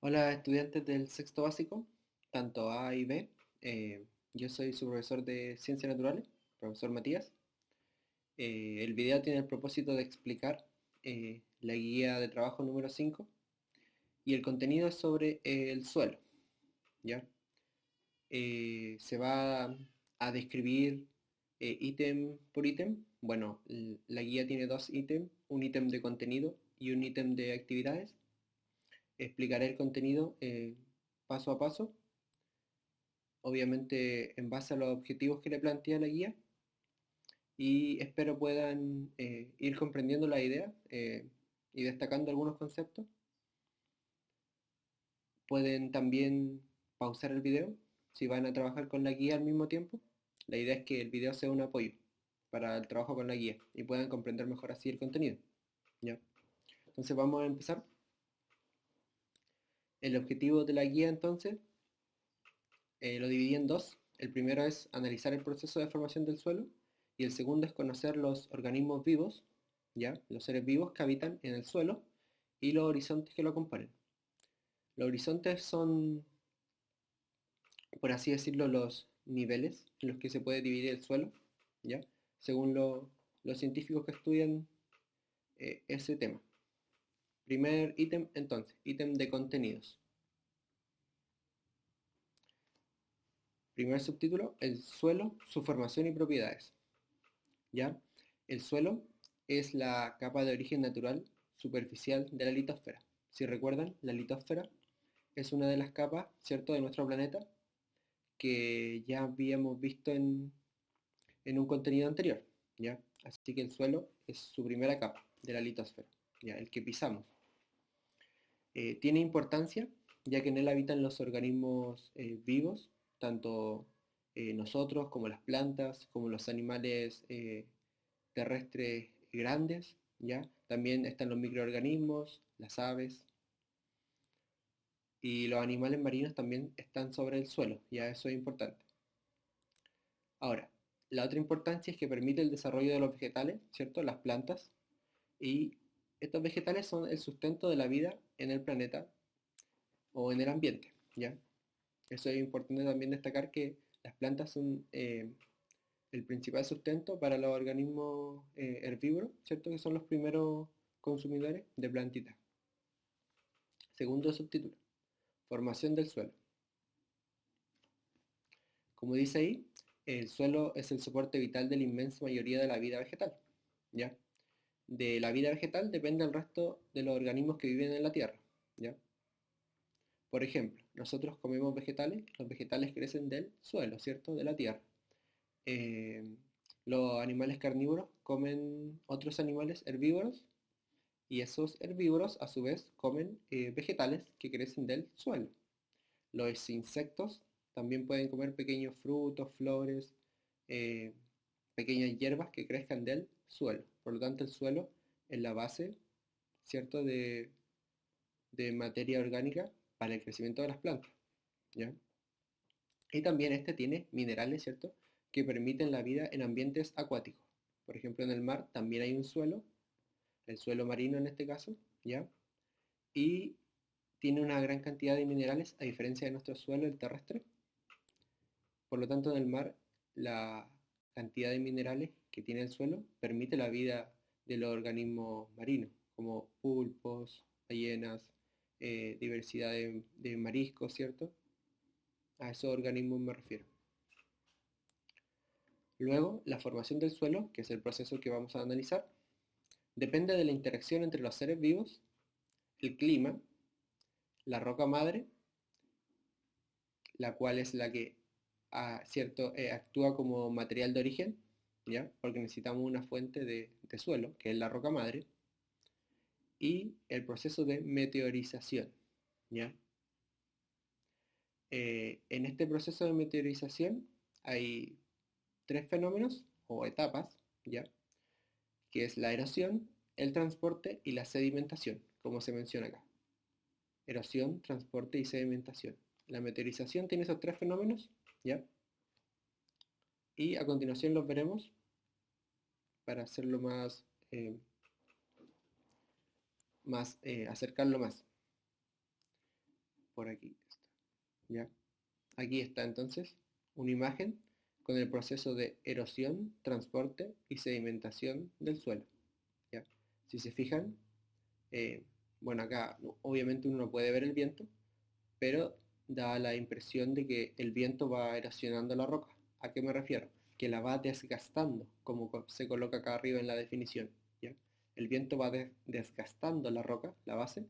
Hola estudiantes del sexto básico, tanto A y B. Yo soy su profesor de Ciencias Naturales, profesor Matías. El video tiene el propósito de explicar la guía de trabajo número 5 y el contenido es sobre el suelo, ¿ya? Se va a describir ítem por ítem. Bueno, la guía tiene dos ítems, un ítem de contenido y un ítem de actividades. Explicaré el contenido paso a paso, obviamente en base a los objetivos que le plantea la guía, y espero puedan ir comprendiendo la idea y destacando algunos conceptos. Pueden también pausar el video si van a trabajar con la guía al mismo tiempo. La idea es que el video sea un apoyo para el trabajo con la guía y puedan comprender mejor así el contenido. ¿Ya? Entonces vamos a empezar. El objetivo de la guía entonces lo dividí en dos. El primero es analizar el proceso de formación del suelo y el segundo es conocer los organismos vivos, ¿ya? Los seres vivos que habitan en el suelo y los horizontes que lo componen. Los horizontes son, por así decirlo, los niveles en los que se puede dividir el suelo, ¿ya? Según los científicos que estudian ese tema. Primer ítem, entonces, ítem de contenidos. Primer subtítulo, el suelo, su formación y propiedades. ¿Ya? El suelo es la capa de origen natural superficial de la litosfera. Si recuerdan, la litosfera es una de las capas, ¿cierto?, de nuestro planeta que ya habíamos visto en un contenido anterior, ¿ya? Así que el suelo es su primera capa de la litosfera, ¿ya? El que pisamos. Tiene importancia ya que en él habitan los organismos vivos, tanto nosotros como las plantas, como los animales terrestres grandes, ¿ya? También están los microorganismos, las aves y los animales marinos también están sobre el suelo, ya eso es importante. Ahora, la otra importancia es que permite el desarrollo de los vegetales, ¿cierto? Las plantas, y estos vegetales son el sustento de la vida en el planeta o en el ambiente, ¿ya? Eso es importante también destacar que las plantas son el principal sustento para los organismos herbívoros, ¿cierto? Que son los primeros consumidores de plantitas. Segundo subtítulo, formación del suelo. Como dice ahí, el suelo es el soporte vital de la inmensa mayoría de la vida vegetal, ¿ya? De la vida vegetal depende el resto de los organismos que viven en la Tierra, ¿ya? Por ejemplo, nosotros comemos vegetales, los vegetales crecen del suelo, ¿cierto? De la tierra. Eh, los animales carnívoros comen otros animales herbívoros y esos herbívoros a su vez comen vegetales que crecen del suelo. Los insectos también pueden comer pequeños frutos, flores, eh, pequeñas hierbas que crezcan del suelo. Por lo tanto, el suelo es la base, ¿cierto?, de materia orgánica para el crecimiento de las plantas, ¿ya? Y también este tiene minerales, ¿cierto?, que permiten la vida en ambientes acuáticos. Por ejemplo, en el mar también hay un suelo, el suelo marino en este caso, ¿ya? Y tiene una gran cantidad de minerales a diferencia de nuestro suelo, el terrestre. Por lo tanto, en el mar la cantidad de minerales que tiene el suelo permite la vida de los organismos marinos, como pulpos, ballenas, diversidad de mariscos, ¿cierto? A esos organismos me refiero. Luego, la formación del suelo, que es el proceso que vamos a analizar, depende de la interacción entre los seres vivos, el clima, la roca madre, la cual es la que cierto, actúa como material de origen, ¿ya? Porque necesitamos una fuente de suelo, que es la roca madre, y el proceso de meteorización, ¿ya? En este proceso de meteorización hay tres fenómenos o etapas, ¿ya? Que es la erosión, el transporte y la sedimentación, como se menciona acá. Erosión, transporte y sedimentación. La meteorización tiene esos tres fenómenos, ¿ya? Y a continuación los veremos para hacerlo acercarlo más. por aquí está, ¿ya? Aquí está entonces una imagen con el proceso de erosión, transporte y sedimentación del suelo, ¿ya? Si se fijan, eh, bueno, acá obviamente uno no puede ver el viento, pero da la impresión de que el viento va erosionando la roca. ¿A qué me refiero? Que la va desgastando, como se coloca acá arriba en la definición, ¿ya? El viento va desgastando la roca, la base,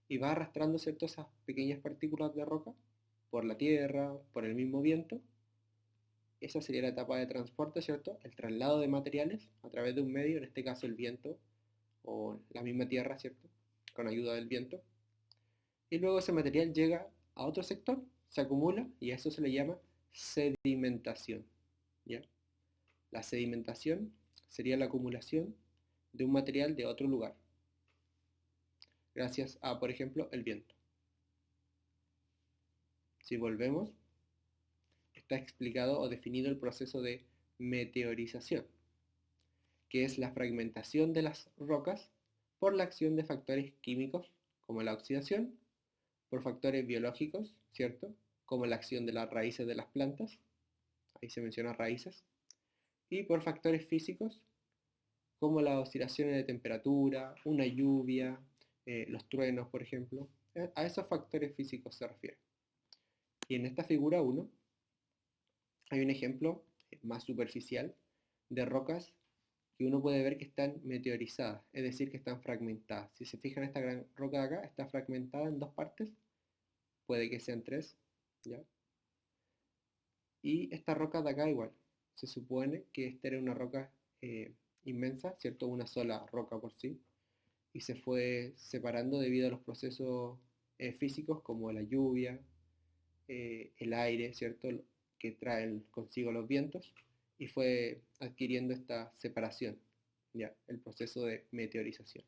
y va arrastrando, ¿cierto?, esas pequeñas partículas de roca por la tierra, por el mismo viento. Esa sería la etapa de transporte, ¿cierto? El traslado de materiales a través de un medio, en este caso el viento o la misma tierra, ¿cierto? Con ayuda del viento. Y luego ese material llega a otro sector, se acumula y a eso se le llama sedimentación, ¿ya? La sedimentación sería la acumulación de un material de otro lugar, gracias a, por ejemplo, el viento. Si volvemos, está explicado o definido el proceso de meteorización, que es la fragmentación de las rocas por la acción de factores químicos como la oxidación, por factores biológicos, ¿cierto? Como la acción de las raíces de las plantas, ahí se menciona raíces, y por factores físicos como las oscilaciones de temperatura, una lluvia, los truenos, por ejemplo. A esos factores físicos se refiere. Y en esta figura 1 hay un ejemplo más superficial de rocas que uno puede ver que están meteorizadas, es decir, que están fragmentadas. Si se fijan, esta gran roca de acá está fragmentada en dos partes, puede que sean tres, ¿ya? Y esta roca de acá igual, se supone que esta era una roca inmensa, ¿cierto? Una sola roca por sí, y se fue separando debido a los procesos físicos como la lluvia, el aire, ¿cierto? Que traen consigo los vientos, y fue adquiriendo esta separación, ¿ya? El proceso de meteorización,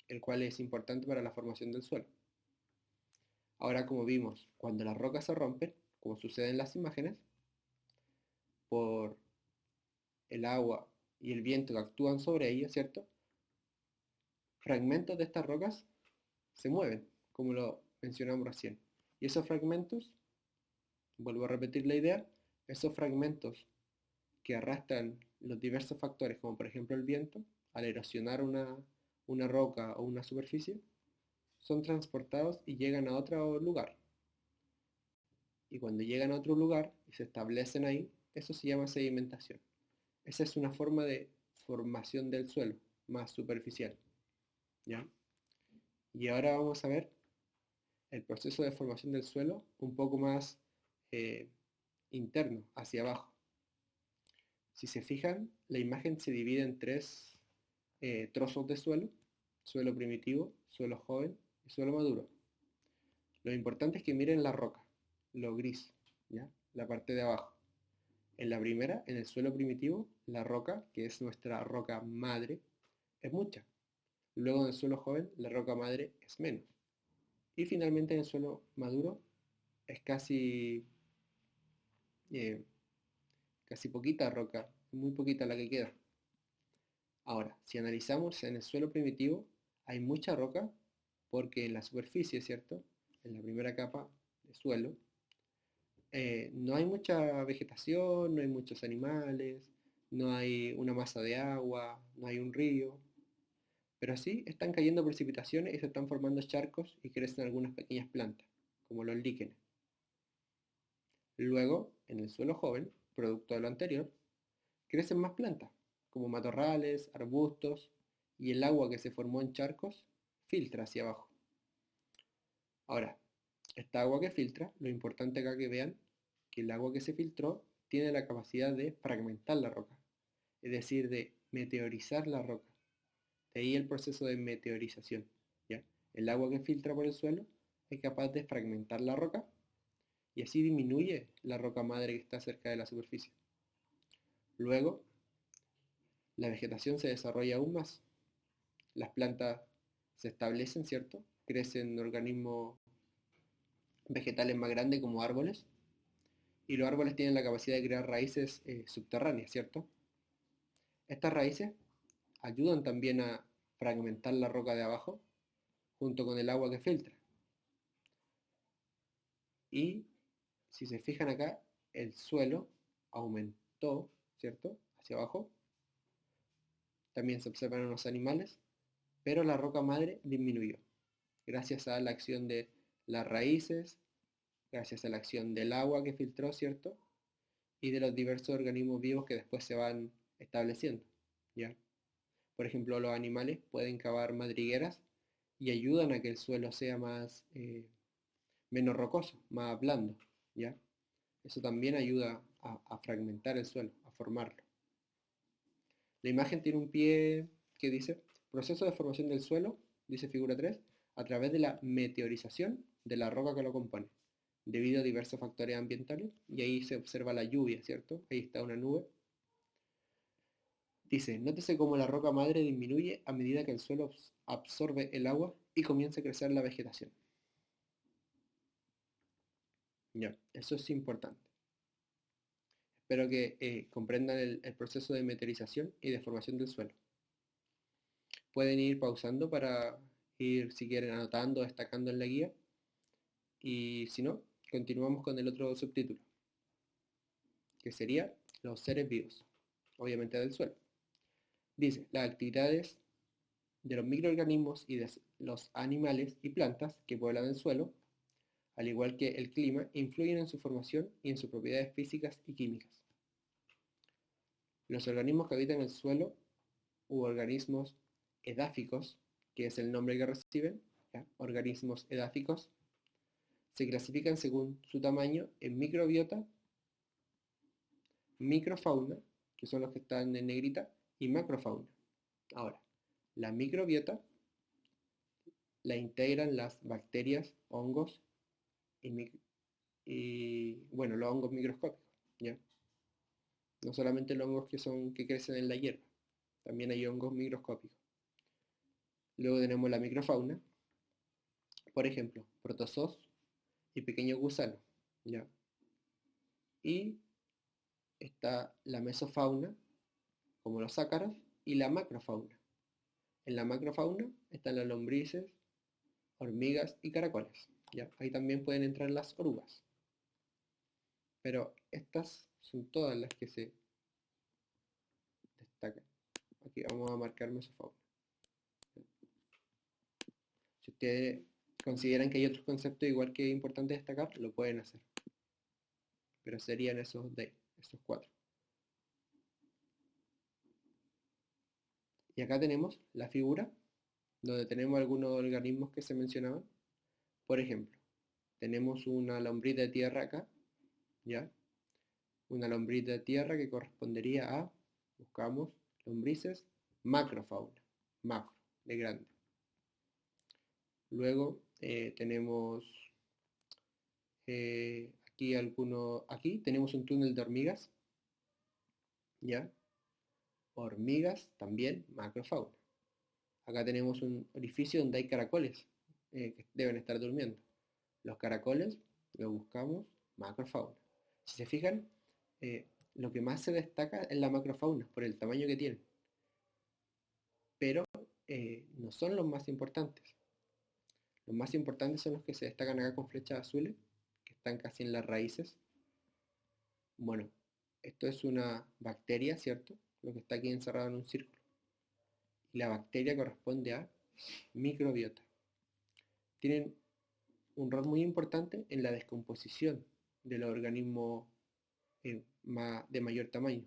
el cual es importante para la formación del suelo. Ahora, como vimos, cuando las rocas se rompen, como sucede en las imágenes, por el agua y el viento que actúan sobre ellas, ¿cierto? Fragmentos de estas rocas se mueven, como lo mencionamos recién. Y esos fragmentos, vuelvo a repetir la idea, esos fragmentos que arrastran los diversos factores, como por ejemplo el viento, al erosionar una roca o una superficie, son transportados y llegan a otro lugar. Y cuando llegan a otro lugar y se establecen ahí, eso se llama sedimentación. Esa es una forma de formación del suelo, más superficial, ¿ya? Y ahora vamos a ver el proceso de formación del suelo un poco más eh, interno, hacia abajo. Si se fijan, la imagen se divide en tres trozos de suelo: suelo primitivo, suelo joven y suelo maduro. Lo importante es que miren la roca, lo gris, ¿ya? La parte de abajo. En la primera, en el suelo primitivo, la roca, que es nuestra roca madre, es mucha. Luego en el suelo joven, la roca madre es menos. Y finalmente en el suelo maduro es eh, casi poquita roca, muy poquita la que queda. Ahora, si analizamos en el suelo primitivo, hay mucha roca porque en la superficie, ¿cierto? En la primera capa de suelo, no hay mucha vegetación, no hay muchos animales, no hay una masa de agua, no hay un río, pero sí están cayendo precipitaciones y se están formando charcos y crecen algunas pequeñas plantas, como los líquenes. Luego, en el suelo joven, producto de lo anterior, crecen más plantas, como matorrales, arbustos, y el agua que se formó en charcos filtra hacia abajo. Ahora, esta agua que filtra, lo importante acá que vean que el agua que se filtró tiene la capacidad de fragmentar la roca, es decir, de meteorizar la roca. De ahí el proceso de meteorización, ¿ya? El agua que filtra por el suelo es capaz de fragmentar la roca y así disminuye la roca madre que está cerca de la superficie. Luego, la vegetación se desarrolla aún más. Las plantas se establecen, ¿cierto? Crecen organismos vegetales más grandes como árboles, y los árboles tienen la capacidad de crear raíces subterráneas, ¿cierto? Estas raíces ayudan también a fragmentar la roca de abajo junto con el agua que filtra. Y si se fijan acá, el suelo aumentó, ¿cierto? Hacia abajo. También se observan en los animales, pero la roca madre disminuyó, gracias a la acción de las raíces, gracias a la acción del agua que filtró, ¿cierto? Y de los diversos organismos vivos que después se van estableciendo, ¿ya? Por ejemplo, los animales pueden cavar madrigueras y ayudan a que el suelo sea menos rocoso, más blando, ¿ya? Eso también ayuda a fragmentar el suelo, a formarlo. La imagen tiene un pie que dice, proceso de formación del suelo, dice figura 3, a través de la meteorización de la roca que lo compone, debido a diversos factores ambientales, y ahí se observa la lluvia, ¿cierto? Ahí está una nube. Dice, nótese cómo la roca madre disminuye a medida que el suelo absorbe el agua y comienza a crecer la vegetación. Ya, eso es importante. Espero que comprendan el proceso de meteorización y de formación del suelo. Pueden ir pausando para ir, si quieren, anotando, destacando en la guía. Y si no, continuamos con el otro subtítulo, que sería los seres vivos, obviamente del suelo. Dice, las actividades de los microorganismos y de los animales y plantas que pueblan el suelo, al igual que el clima, influyen en su formación y en sus propiedades físicas y químicas. Los organismos que habitan el suelo u organismos edáficos, que es el nombre que reciben, ¿ya? Organismos edáficos, se clasifican según su tamaño en microbiota, microfauna, que son los que están en negrita, y macrofauna. Ahora, la microbiota la integran las bacterias, hongos bueno, los hongos microscópicos, ¿ya? No solamente los hongos que crecen en la hierba, también hay hongos microscópicos. Luego tenemos la microfauna, por ejemplo, protozoos y pequeños gusanos, ¿ya? Y está la mesofauna, como los ácaros, y la macrofauna. En la macrofauna están las lombrices, hormigas y caracoles, ¿ya? Ahí también pueden entrar las orugas. Pero estas son todas las que se destacan. Aquí vamos a marcar mesofauna. Si ustedes consideran que hay otros conceptos igual que es importante destacar, lo pueden hacer. Pero serían esos cuatro. Y acá tenemos la figura donde tenemos algunos organismos que se mencionaban. Por ejemplo, tenemos una lombriz de tierra acá, ¿ya? Una lombriz de tierra que correspondería a, buscamos, lombrices, macrofauna, macro, de grande. Luego tenemos aquí tenemos un túnel de hormigas, ¿ya? Hormigas también, macrofauna. Acá tenemos un orificio donde hay caracoles que deben estar durmiendo. Los caracoles los buscamos, macrofauna. Si se fijan, lo que más se destaca es la macrofauna por el tamaño que tienen. Pero no son los más importantes. Los más importantes son los que se destacan acá con flechas azules, que están casi en las raíces. Bueno, esto es una bacteria, ¿cierto? Lo que está aquí encerrado en un círculo. Y la bacteria corresponde a microbiota. Tienen un rol muy importante en la descomposición de los organismos de mayor tamaño.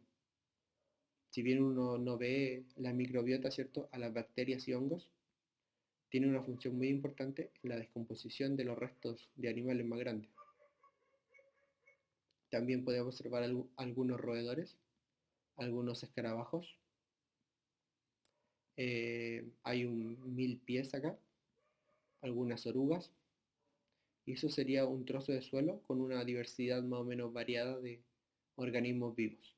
Si bien uno no ve la microbiota, ¿cierto?, a las bacterias y hongos, tiene una función muy importante en la descomposición de los restos de animales más grandes. También podemos observar algunos roedores, algunos escarabajos. Hay un milpies acá, algunas orugas, y eso sería un trozo de suelo con una diversidad más o menos variada de organismos vivos.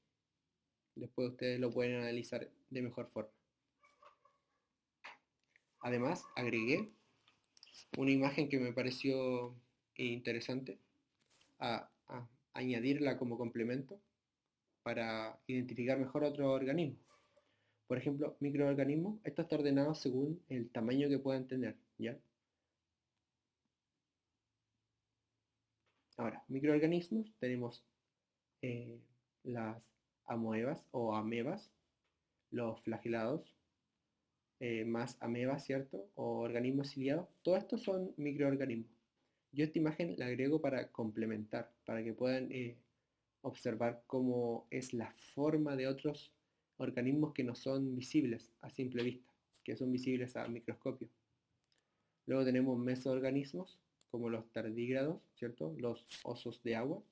Después ustedes lo pueden analizar de mejor forma. Además, agregué una imagen que me pareció interesante a añadirla como complemento para identificar mejor otros organismos. Por ejemplo, microorganismos, esto está ordenado según el tamaño que puedan tener, ¿ya? Ahora, microorganismos, tenemos eh, las amoebas o amebas, los flagelados, más amebas, ¿cierto? O organismos ciliados. Todos estos son microorganismos. Yo esta imagen la agrego para complementar, para que puedan observar cómo es la forma de otros organismos que no son visibles a simple vista, que son visibles a microscopio. Luego tenemos mesoorganismos, como los tardígrados, ¿cierto? Los osos de agua,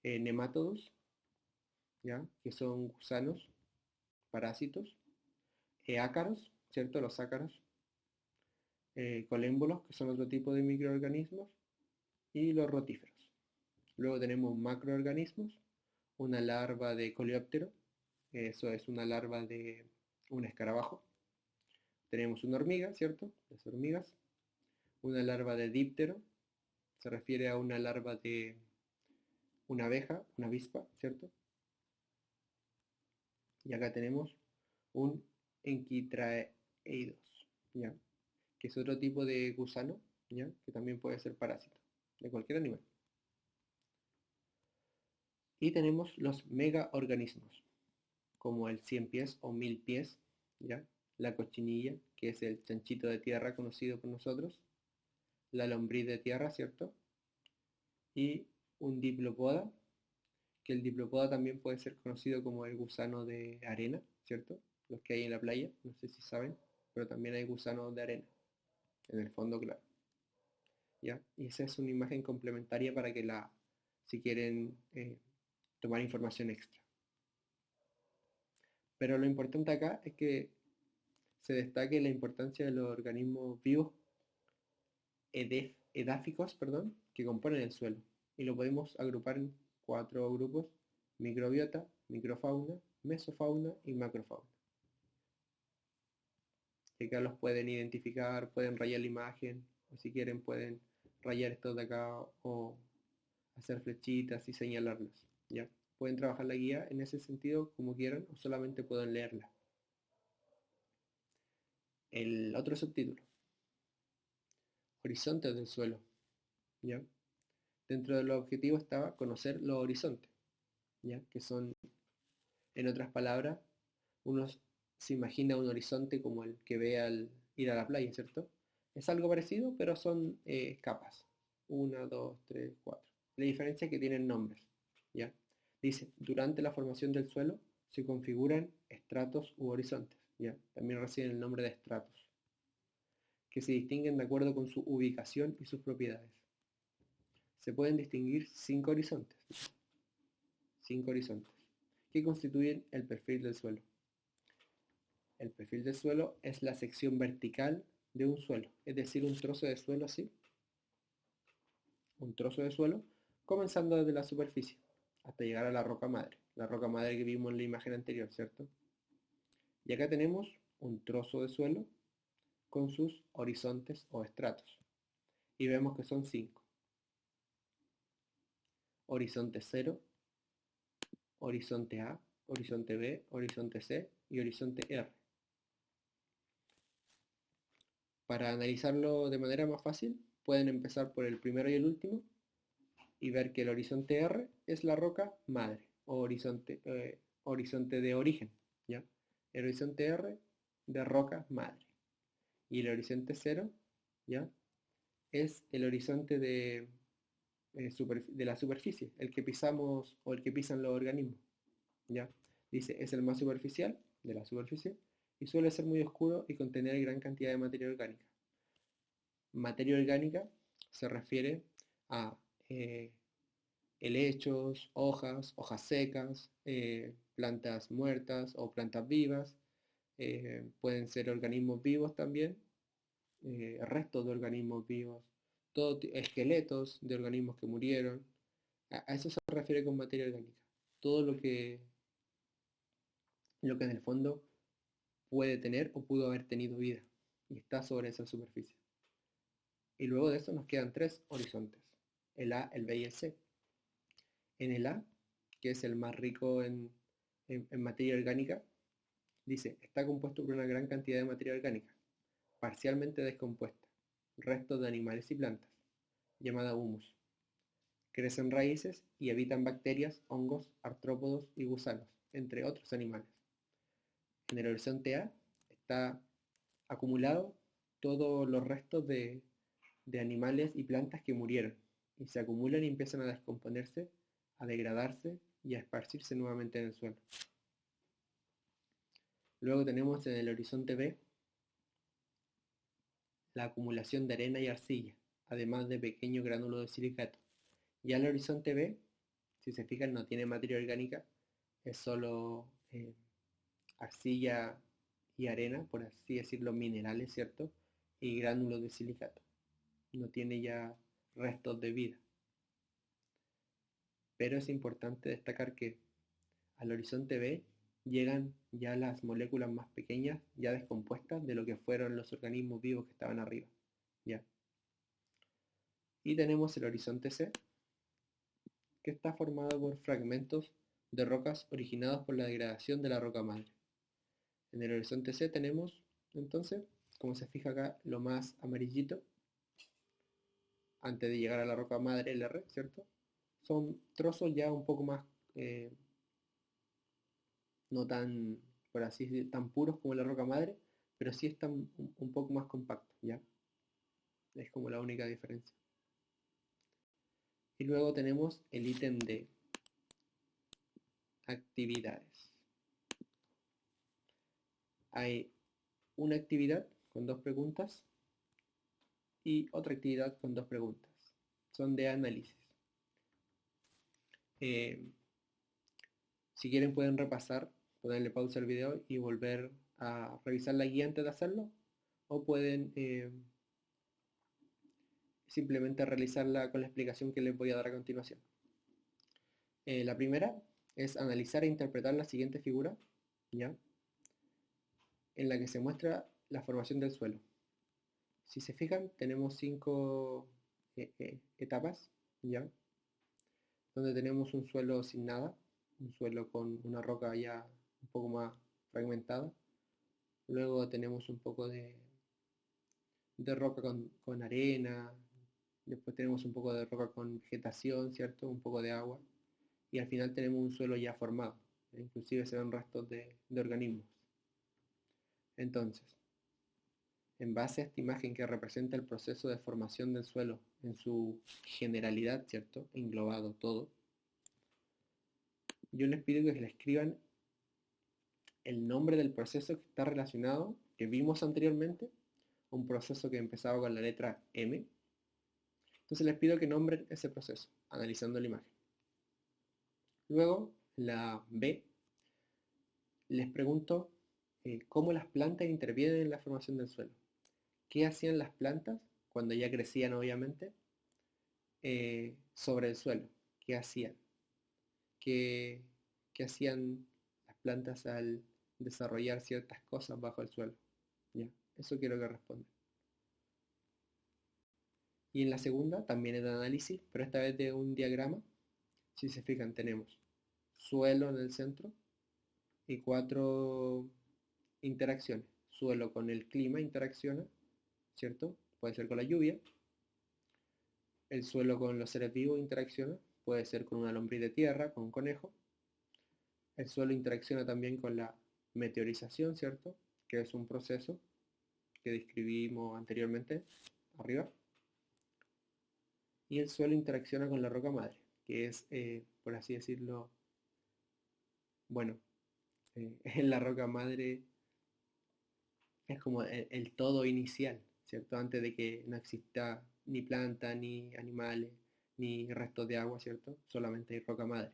nemátodos, ¿ya? Que son gusanos, parásitos, ácaros, ¿cierto? Los ácaros, colémbolos, que son otro tipo de microorganismos, y los rotíferos. Luego tenemos macroorganismos, una larva de coleóptero, eso es una larva de un escarabajo. Tenemos una hormiga, ¿cierto? Las hormigas. Una larva de díptero, se refiere a una larva de una abeja, una avispa, ¿cierto? Y acá tenemos un enquitraeidos, ¿ya? Que es otro tipo de gusano, ¿ya? Que también puede ser parásito de cualquier animal. Y tenemos los megaorganismos, como el 100 pies o 1000 pies, ¿ya? La cochinilla, que es el chanchito de tierra conocido por nosotros, la lombriz de tierra, ¿cierto? Y un diplopoda, que el diplopoda también puede ser conocido como el gusano de arena, ¿cierto? Los que hay en la playa, no sé si saben, pero también hay gusanos de arena, en el fondo claro, ¿ya? Y esa es una imagen complementaria para que si quieren tomar información extra. Pero lo importante acá es que se destaque la importancia de los organismos vivos edáficos, perdón, que componen el suelo. Y lo podemos agrupar en 4 grupos: microbiota, microfauna, mesofauna y macrofauna. Y acá los pueden identificar, pueden rayar la imagen, o si quieren pueden rayar estos de acá o hacer flechitas y señalarlos, ¿ya? Pueden trabajar la guía en ese sentido como quieran o solamente pueden leerla. El otro subtítulo: horizontes del suelo, ¿ya? Dentro de los objetivos estaba conocer los horizontes, ¿ya? Que son, en otras palabras, uno se imagina un horizonte como el que ve al ir a la playa, ¿cierto? Es algo parecido, pero son capas. Una, dos, tres, cuatro. La diferencia es que tienen nombres, ¿ya? Dice, durante la formación del suelo se configuran estratos u horizontes, ¿ya? También reciben el nombre de estratos, que se distinguen de acuerdo con su ubicación y sus propiedades. Se pueden distinguir 5 horizontes, que constituyen el perfil del suelo. El perfil del suelo es la sección vertical de un suelo, es decir, un trozo de suelo así, un trozo de suelo, comenzando desde la superficie hasta llegar a la roca madre que vimos en la imagen anterior, ¿cierto? Y acá tenemos un trozo de suelo con sus horizontes o estratos. Y vemos que son 5. Horizonte 0, horizonte A, horizonte B, horizonte C y horizonte R. Para analizarlo de manera más fácil, pueden empezar por el primero y el último y ver que el horizonte R es la roca madre o horizonte de origen, ¿ya? El horizonte R de roca madre. Y el horizonte 0, ¿ya? Es el horizonte de la superficie, el que pisamos o el que pisan los organismos, ¿ya? Dice, es el más superficial de la superficie y suele ser muy oscuro y contener gran cantidad de materia orgánica. Materia orgánica se refiere a helechos, hojas secas, plantas muertas o plantas vivas, pueden ser organismos vivos también, restos de organismos vivos, esqueletos de organismos que murieron. A eso se refiere con materia orgánica. Todo lo que en el fondo puede tener o pudo haber tenido vida y está sobre esa superficie. Y luego de eso nos quedan 3 horizontes: el A, el B y el C. En el A, que es el más rico en materia orgánica, dice, está compuesto por una gran cantidad de materia orgánica, parcialmente descompuesta, restos de animales y plantas, llamada humus. crecen raíces y habitan bacterias, hongos, artrópodos y gusanos, entre otros animales. En el horizonte A está acumulado todos los restos de animales y plantas que murieron y se acumulan y empiezan a descomponerse, a degradarse y a esparcirse nuevamente en el suelo. Luego tenemos en el horizonte B la acumulación de arena y arcilla, además de pequeños gránulos de silicato. Ya el horizonte B, si se fijan, no tiene materia orgánica, es solo arcilla y arena, por así decirlo, minerales, ¿cierto? Y gránulos de silicato. No tiene ya restos de vida. Pero es importante destacar que al horizonte B llegan ya las moléculas más pequeñas, ya descompuestas de lo que fueron los organismos vivos que estaban arriba. ¿Ya? Y tenemos el horizonte C, que está formado por fragmentos de rocas originados por la degradación de la roca madre. En el horizonte C tenemos, entonces, como se fija acá, lo más amarillito, antes de llegar a la roca madre, el R, ¿cierto? Son trozos ya un poco más, no tan, por así decir, tan puros como la roca madre, pero sí están un poco más compactos, ¿ya? Es como la única diferencia. Y luego tenemos el ítem de actividades. Hay una actividad con dos preguntas y otra actividad con dos preguntas. Son de análisis. Si quieren pueden repasar, ponerle pausa al video y volver a revisar la guía antes de hacerlo, o pueden simplemente realizarla con la explicación que les voy a dar a continuación. La primera es analizar e interpretar la siguiente figura, ¿ya? En la que se muestra la formación del suelo. Si se fijan, tenemos 5 etapas, ¿ya? Donde tenemos un suelo sin nada, un suelo con una roca ya un poco más fragmentada. Luego tenemos un poco de roca con arena, después tenemos un poco de roca con vegetación, ¿cierto? Un poco de agua. Y al final tenemos un suelo ya formado. Inclusive se ven restos de organismos. Entonces, en base a esta imagen que representa el proceso de formación del suelo en su generalidad, ¿cierto? Englobado todo, yo les pido que le escriban el nombre del proceso que está relacionado, que vimos anteriormente, un proceso que empezaba con la letra M. Entonces les pido que nombren ese proceso, analizando la imagen. Luego, la B, les pregunto cómo las plantas intervienen en la formación del suelo. ¿Qué hacían las plantas cuando ya crecían, obviamente, sobre el suelo? ¿Qué hacían? ¿Qué, qué hacían las plantas al desarrollar ciertas cosas bajo el suelo? ¿Ya? Eso quiero que respondan. Y en la segunda también es de análisis, pero esta vez de un diagrama. Si se fijan, tenemos suelo en el centro y 4 interacciones. Suelo con el clima interacciona, ¿cierto? Puede ser con la lluvia. El suelo con los seres vivos interacciona, puede ser con una lombriz de tierra, con un conejo. El suelo interacciona también con la meteorización, ¿cierto? Que es un proceso que describimos anteriormente, arriba. Y el suelo interacciona con la roca madre, que es, por así decirlo, bueno, en la roca madre es como el todo inicial, ¿cierto? Antes de que no exista ni planta, ni animales, ni restos de agua, ¿cierto? Solamente hay roca madre,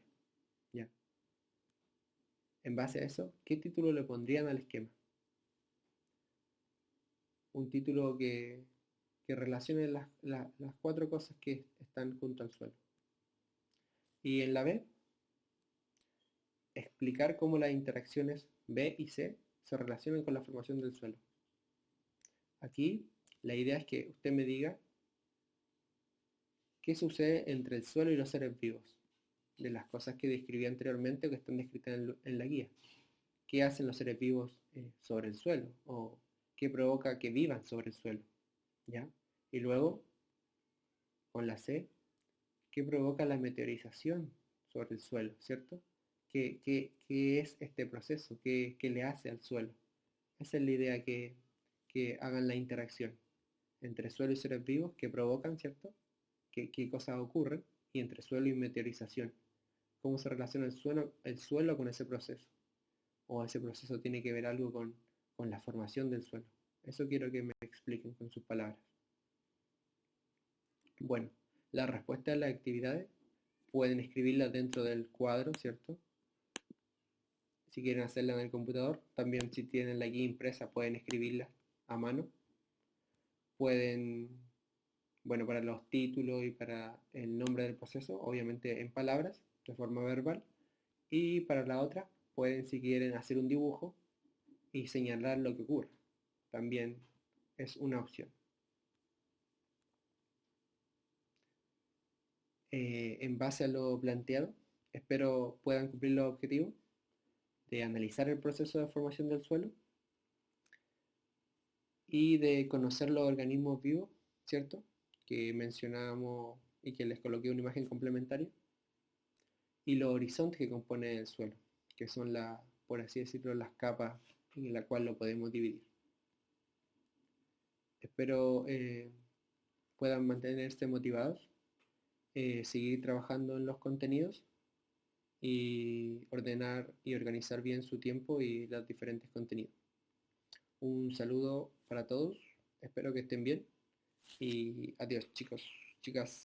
¿ya? En base a eso, ¿qué título le pondrían al esquema? Un título que relacione las 4 cosas que están junto al suelo. Y en la B, explicar cómo las interacciones B y C se relacionan con la formación del suelo. Aquí la idea es que usted me diga qué sucede entre el suelo y los seres vivos, de las cosas que describí anteriormente o que están descritas en la guía. ¿Qué hacen los seres vivos sobre el suelo? ¿O qué provoca que vivan sobre el suelo? ¿Ya? Y luego, con la C, ¿Qué provoca la meteorización sobre el suelo, cierto? ¿Qué es este proceso? ¿Qué le hace al suelo? Esa es la idea que hagan la interacción entre suelo y seres vivos que provocan, ¿cierto? ¿Qué cosas ocurren? Y entre suelo y meteorización. ¿Cómo se relaciona el suelo con ese proceso? ¿O ese proceso tiene que ver algo con la formación del suelo? Eso quiero que me expliquen con sus palabras. Bueno, la respuesta a las actividades pueden escribirlas dentro del cuadro, ¿cierto? Si quieren hacerla en el computador, también si tienen la guía impresa pueden escribirla a mano. Pueden, bueno, para los títulos y para el nombre del proceso, obviamente en palabras, de forma verbal. Y para la otra, pueden si quieren hacer un dibujo y señalar lo que ocurre. También es una opción. En base a lo planteado, espero puedan cumplir los objetivos de analizar el proceso de formación del suelo y de conocer los organismos vivos, ¿cierto? Que mencionábamos y que les coloqué una imagen complementaria, y los horizontes que componen el suelo, que son por así decirlo, las capas en las cuales lo podemos dividir. Espero puedan mantenerse motivados, seguir trabajando en los contenidos y ordenar y organizar bien su tiempo y los diferentes contenidos. Un saludo para todos, espero que estén bien y adiós chicos, chicas.